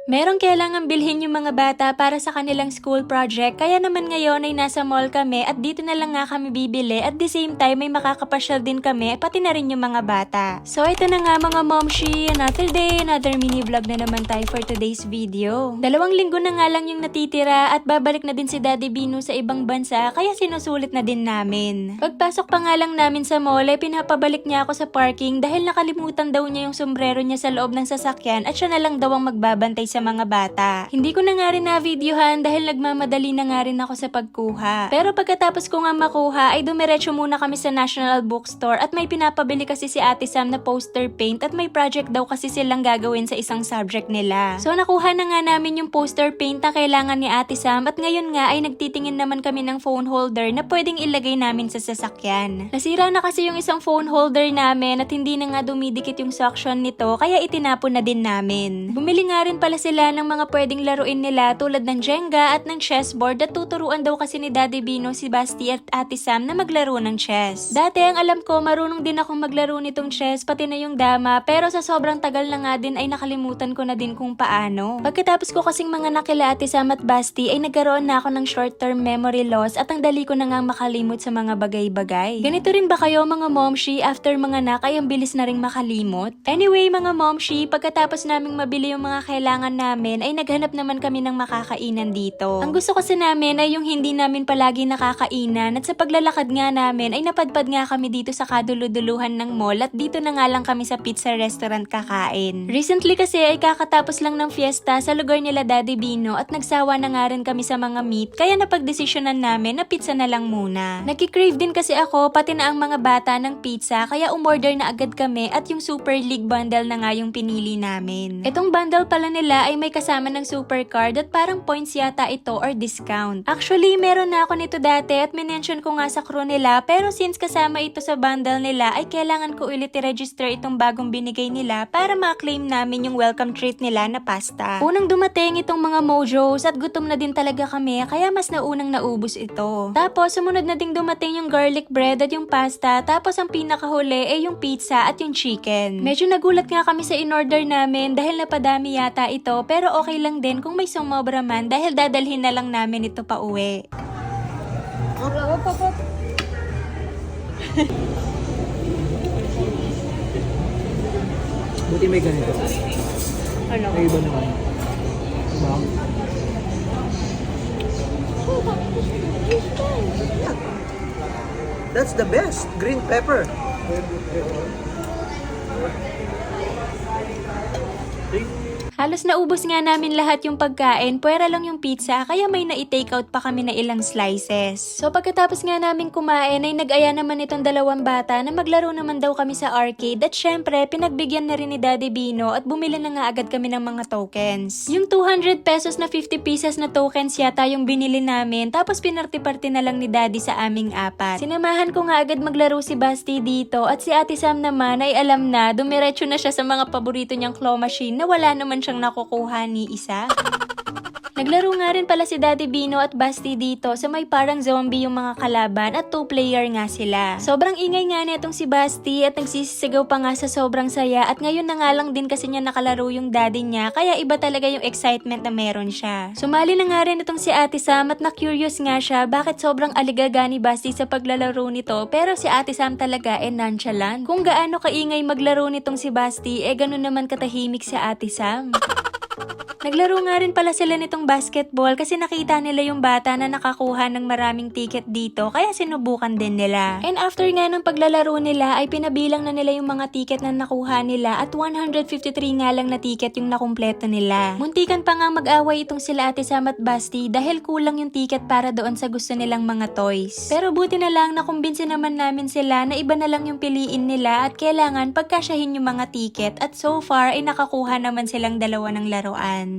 Merong kailangan bilhin yung mga bata para sa kanilang school project, kaya naman ngayon ay nasa mall kami at dito na lang nga kami bibili at the same time may makakapasyal din kami pati na rin yung mga bata. So ito na nga mga momshi, another day, another mini vlog na naman tayo for today's video. 2 linggo na nga lang yung natitira at babalik na din si Daddy Bino sa ibang bansa kaya sinusulit na din namin. Pagpasok pa nga lang namin sa mall ay pinapabalik niya ako sa parking dahil nakalimutan daw niya yung sombrero niya sa loob ng sasakyan at siya na lang daw ang magbabantay sa mga bata. Hindi ko na nga rin na-videohan dahil nagmamadali na nga rin ako sa pagkuha. Pero pagkatapos ko nga makuha ay dumiretso muna kami sa National Bookstore at may pinapabili kasi si Ate Sam na poster paint at may project daw kasi silang gagawin sa isang subject nila. So nakuha na nga namin yung poster paint na kailangan ni Ate Sam at ngayon nga ay nagtitingin naman kami ng phone holder na pwedeng ilagay namin sa sasakyan. Nasira na kasi yung isang phone holder namin at hindi na nga dumidikit yung suction nito kaya itinapon na din namin. Bumili nga rin pala sila ng mga pwedeng laruin nila tulad ng Jenga at ng chessboard at tuturuan daw kasi ni Daddy Bino si Basti at Ate Sam na maglaro ng chess. Dati ang alam ko marunong din akong maglaro nitong chess pati na yung dama pero sa sobrang tagal na nga din ay nakalimutan ko na din kung paano. Pagkatapos ko kasing mga nakila Ate Sam at Basti ay nagkaroon na ako ng short-term memory loss at ang dali ko na nga makalimot sa mga bagay-bagay. Ganito rin ba kayo mga momshi after mga anak ay ang bilis na ring makalimot? Anyway mga momshi, pagkatapos naming mabili yung mga kailangan namin ay naghanap naman kami ng makakainan dito. Ang gusto kasi namin ay yung hindi namin palagi nakakainan at sa paglalakad nga namin ay napadpad nga kami dito sa kaduluduluhan ng mall at dito na nga lang kami sa pizza restaurant kakain. Recently kasi ay kakatapos lang ng fiesta sa lugar nila Daddy Bino at nagsawa na nga rin kami sa mga meat kaya napagdesisyonan namin na pizza na lang muna. Nagki-crave din kasi ako pati na ang mga bata ng pizza kaya umorder na agad kami at yung Super League bundle na nga yung pinili namin. Itong bundle pala nila ay may kasama ng supercard at parang points yata ito or discount. Actually, meron na ako nito dati at minention ko nga sa crew nila pero since kasama ito sa bundle nila ay kailangan ko ulit i-register itong bagong binigay nila para ma-claim namin yung welcome treat nila na pasta. Unang dumating itong mga mojos at gutom na din talaga kami kaya mas naunang naubos ito. Tapos sumunod na ding dumating yung garlic bread at yung pasta tapos ang pinakahuli ay yung pizza at yung chicken. Medyo nagulat nga kami sa in-order namin dahil napadami yata ito pero okay lang din kung may sumobra man dahil dadalhin na lang namin ito pa uwi. Buti may ganito. Ano? May iba naman. Diba? That's the best. Green pepper. Halos naubos nga namin lahat yung pagkain, puwera lang yung pizza, kaya may na-take-out pa kami na ilang slices. So pagkatapos nga namin kumain, ay nag-aya naman itong 2 bata na maglaro naman daw kami sa arcade at syempre, pinagbigyan na rin ni Daddy Bino at bumili na nga agad kami ng mga tokens. Yung 200 pesos na 50 pieces na tokens yata yung binili namin, tapos pinarti-parti na lang ni Daddy sa aming 4. Sinamahan ko nga agad maglaro si Basti dito at si Ate Sam naman ay alam na, dumiretso na siya sa mga paborito niyang claw machine na wala naman siyang nakukuha ni isa. Naglaro nga rin pala si Daddy Bino at Basti dito sa may parang zombie yung mga kalaban at 2-player nga sila. Sobrang ingay nga nitong si Basti at nagsisisigaw pa nga sa sobrang saya at ngayon na nga lang din kasi niya nakalaro yung daddy niya kaya iba talaga yung excitement na meron siya. Sumali na nga rin itong si Ate Sam at na-curious nga siya bakit sobrang aligaga ni Basti sa paglalaro nito pero si Ate Sam talaga nonchalant. Kung gaano kaingay maglaro nitong si Basti ganun naman katahimik si Ate Sam. Naglaro nga rin pala sila nitong basketball kasi nakita nila yung bata na nakakuha ng maraming ticket dito kaya sinubukan din nila. And after nga ng paglalaro nila ay pinabilang na nila yung mga ticket na nakuha nila at 153 nga lang na ticket yung nakumpleto nila. Muntikan pa nga mag-away itong sila Ate Sam at Basti dahil kulang yung ticket para doon sa gusto nilang mga toys. Pero buti na lang nakumbinsi naman namin sila na iba na lang yung piliin nila at kailangan pagkasyahin yung mga ticket at so far ay nakakuha naman silang 2 ng laruan.